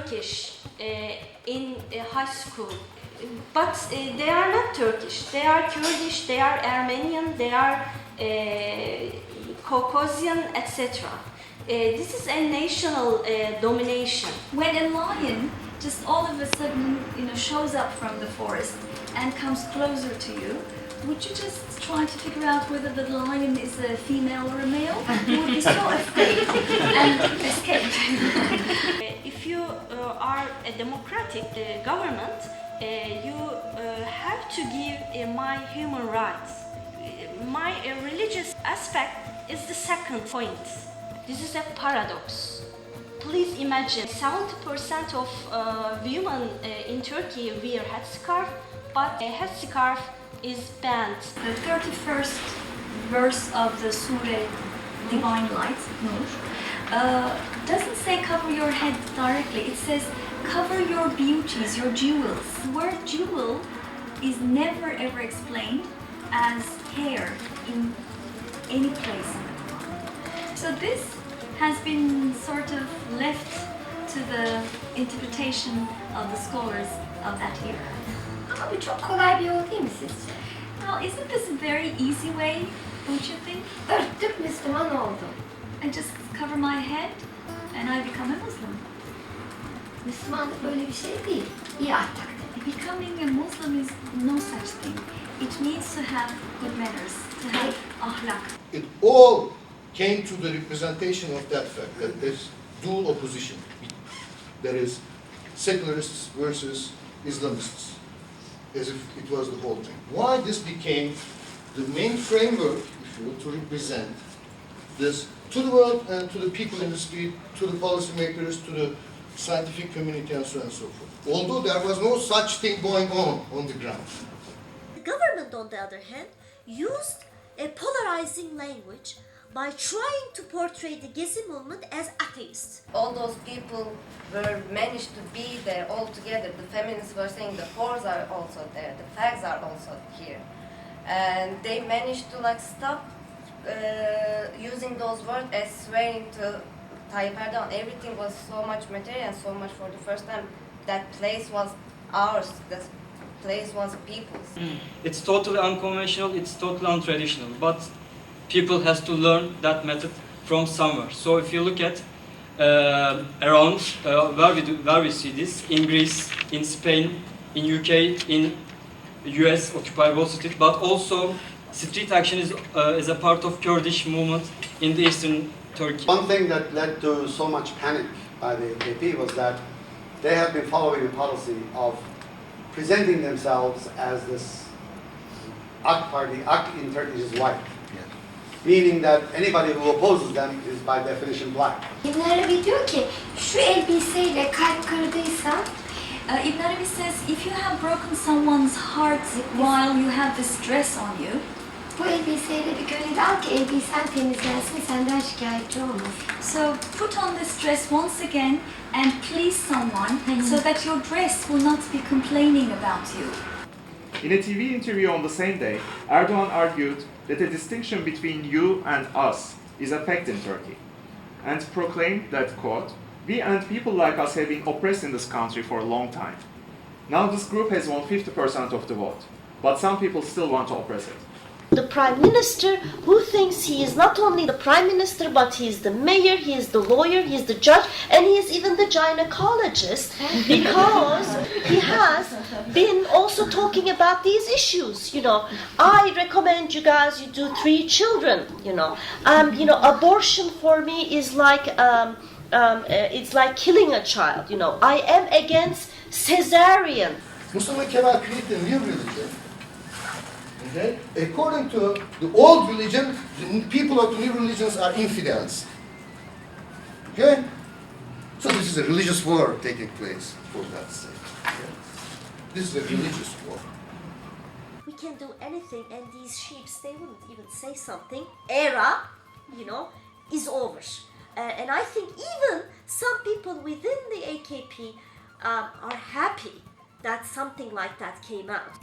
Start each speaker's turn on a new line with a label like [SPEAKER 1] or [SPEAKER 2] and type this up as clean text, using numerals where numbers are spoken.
[SPEAKER 1] Turkish in high school, but they are not Turkish. They are Kurdish, they are Armenian, they are Caucasian, etc. This is a national domination.
[SPEAKER 2] When a lion just all of a sudden, shows up from the forest and comes closer to you, would you just try to figure out whether the lion is a female or a male? You would be so afraid and escape.
[SPEAKER 1] If you are a democratic government, you have to give my human rights. My religious aspect is the second point. This is a paradox. Please imagine 70% of women in Turkey wear headscarf, but a headscarf is banned.
[SPEAKER 2] The 31st verse of the Surah Divine Light, Nur, doesn't say cover your head directly. It says cover your beauties, your jewels. The word jewel is never ever explained as hair in any place. So this has been sort of left to the interpretation of the scholars of that era.
[SPEAKER 3] Ama bu çok kolay bir yol değil mi sizce?
[SPEAKER 2] Well, isn't this a very easy way, don't you think?
[SPEAKER 3] Örttük Müslüman oldum.
[SPEAKER 2] I just cover my head and I become a Muslim.
[SPEAKER 3] Müslümanlık böyle bir şey değil. İyi ahlak demek.
[SPEAKER 2] Becoming a Muslim is no such thing. It means to have good manners, to have ahlak.
[SPEAKER 4] It all came to the representation of that fact, that there's dual opposition. There is secularists versus Islamists, as if it was the whole thing. Why this became the main framework, if you will, to represent this to the world and to the people in the street, to the policymakers, to the scientific community, and so on and so forth. Although there was no such thing going on the ground.
[SPEAKER 5] The government, on the other hand, used a polarizing language by trying to portray the Gezi movement as atheists.
[SPEAKER 6] All those people were managed to be there all together. The feminists were saying the whores are also there, the fags are also here. And they managed to stop using those words as swearing to Tayyip Erdogan. Everything was so much material and so much for the first time. That place was ours, that place was people's.
[SPEAKER 7] It's totally unconventional, it's totally untraditional, but people has to learn that method from somewhere. So if you look at around where we see this, in Greece, in Spain, in UK, in US, Occupy Wall Street, but also street action is a part of Kurdish movement in the eastern Turkey.
[SPEAKER 8] One thing that led to so much panic by the AKP was that they have been following a policy of presenting themselves as this AK party. AK in Turkish is white. Meaning that anybody who opposes them is by definition black.
[SPEAKER 3] İbn Arabi diyor ki şu elbiseyle kalp kırdıysan
[SPEAKER 2] Ibn Arabi says if you have broken someone's heart while you have this dress on you,
[SPEAKER 3] bu elbiseyle bir gönül al ki elbisen temizlensin, senden şikayetçi olmasın.
[SPEAKER 2] So put on this dress once again and please someone so that your dress will not be complaining about you.
[SPEAKER 9] In a TV interview on the same day, Erdogan argued that a distinction between you and us is a fact in Turkey, and proclaimed that, quote, "We and people like us have been oppressed in this country for a long time. Now this group has won 50% of the vote, but some people still want to oppress it."
[SPEAKER 5] The prime minister who thinks he is not only the prime minister, but he is the mayor, he is the lawyer, he is the judge, and he is even the gynecologist, because he has been also talking about these issues. I recommend you guys, you do 3 children. Abortion for me is like it's like killing a child. I am against cesarean.
[SPEAKER 4] Mustafa Kemal created a new religion. Okay? According to the old religion, the people of the new religions are infidels. Okay? So this is a religious war taking place, for God's sake. Okay? This is a religious war.
[SPEAKER 5] We can do anything, and these sheeps, they wouldn't even say something. Era, is over. And I think even some people within the AKP are happy that something like that came out.